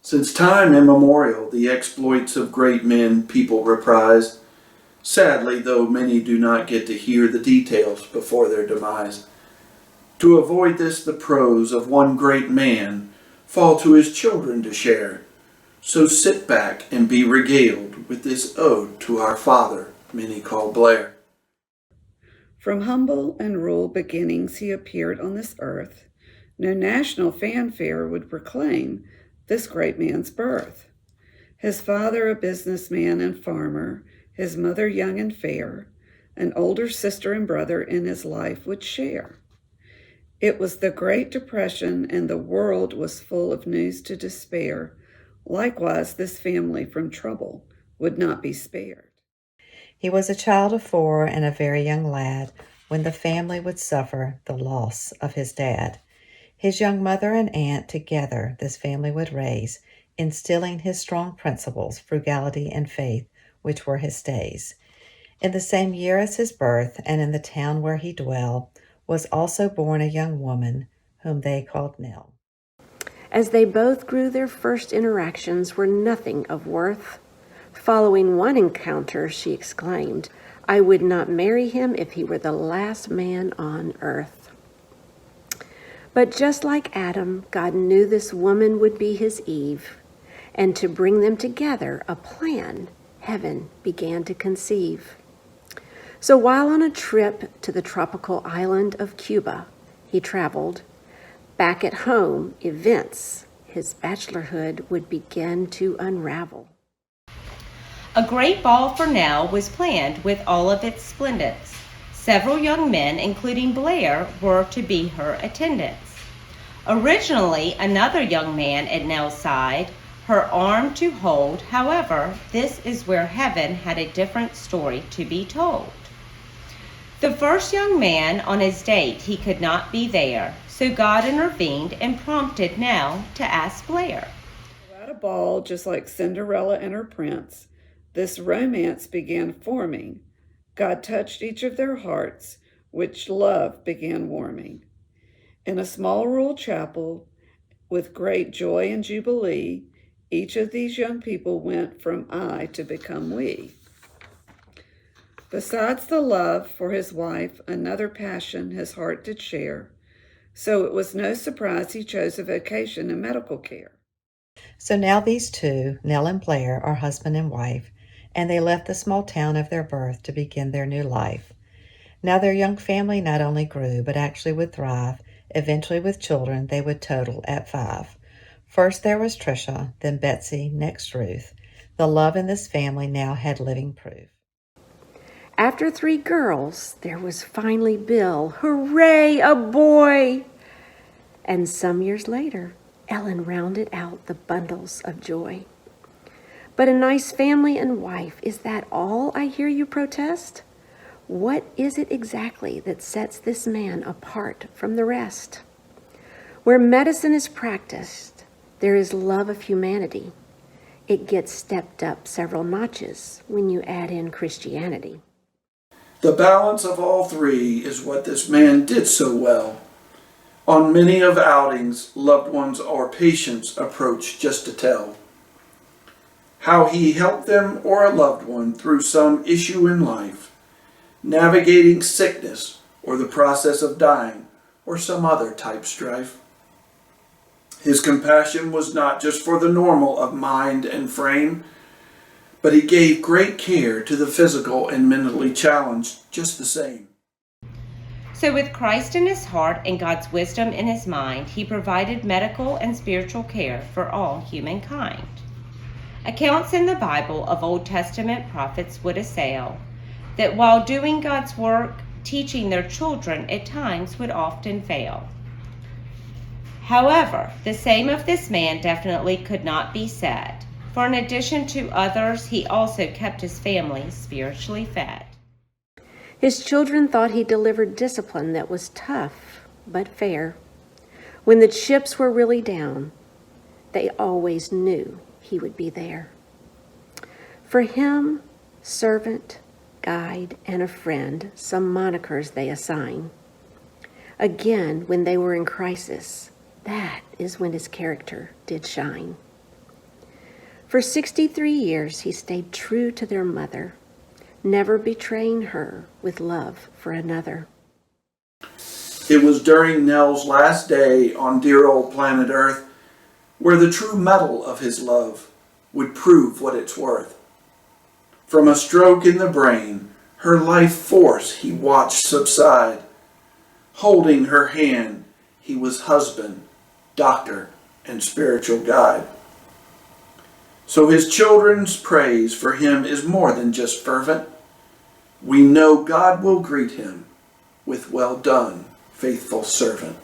Since time immemorial, the exploits of great men people reprise. Sadly, though, many do not get to hear the details before their demise. To avoid this, the prose of one great man fall to his children to share. So sit back and be regaled with this ode to our father, many call Blair. From humble and rural beginnings he appeared on this earth. No national fanfare would proclaim this great man's birth. His father a businessman and farmer, his mother young and fair, an older sister and brother in his life would share. It was the Great Depression and the world was full of news to despair. Likewise, this family from trouble would not be spared. He was a child of 4 and a very young lad when the family would suffer the loss of his dad. His young mother and aunt together this family would raise, instilling his strong principles, frugality, and faith, which were his stays. In the same year as his birth, and in the town where he dwelled, was also born a young woman, whom they called Nell. As they both grew, their first interactions were nothing of worth. Following one encounter, she exclaimed, "I would not marry him if he were the last man on earth." But just like Adam, God knew this woman would be his Eve, and to bring them together, a plan heaven began to conceive. So while on a trip to the tropical island of Cuba, he traveled, back at home, events, his bachelorhood would begin to unravel. A great ball for Nell was planned with all of its splendors. Several young men, including Blair, were to be her attendants. Originally, another young man at Nell's side, her arm to hold. However, this is where heaven had a different story to be told. The first young man on his date, he could not be there, so God intervened and prompted Nell to ask Blair. At a ball, just like Cinderella and her prince, this romance began forming. God touched each of their hearts, which love began warming. In a small rural chapel, with great joy and jubilee, each of these young people went from I to become we. Besides the love for his wife, another passion his heart did share, so it was no surprise he chose a vocation in medical care. So now these two, Nell and Blair, are husband and wife, and they left the small town of their birth to begin their new life. Now their young family not only grew, but actually would thrive. Eventually with children, they would total at 5. First there was Trisha, then Betsy, next Ruth. The love in this family now had living proof. After 3 girls, there was finally Bill. Hooray, a boy! And some years later, Ellen rounded out the bundles of joy. But a nice family and wife, is that all, I hear you protest? What is it exactly that sets this man apart from the rest? Where medicine is practiced, there is love of humanity. It gets stepped up several notches when you add in Christianity. The balance of all 3 is what this man did so well. On many of outings, loved ones or patients approach just to tell how he helped them or a loved one through some issue in life, navigating sickness or the process of dying or some other type strife. His compassion was not just for the normal of mind and frame, but he gave great care to the physical and mentally challenged just the same. So with Christ in his heart and God's wisdom in his mind, he provided medical and spiritual care for all humankind. Accounts in the Bible of Old Testament prophets would assail that while doing God's work, teaching their children at times would often fail. However, the same of this man definitely could not be said, for in addition to others, he also kept his family spiritually fed. His children thought he delivered discipline that was tough but fair. When the chips were really down, they always knew he would be there. For him, servant, guide, and a friend, some monikers they assign. Again, when they were in crisis, that is when his character did shine. For 63 years, he stayed true to their mother, never betraying her with love for another. It was during Nell's last day on dear old planet Earth where the true metal of his love would prove what it's worth. From a stroke in the brain, her life force he watched subside. Holding her hand, he was husband, doctor, and spiritual guide. So his children's praise for him is more than just fervent. We know God will greet him with, "Well done, faithful servant."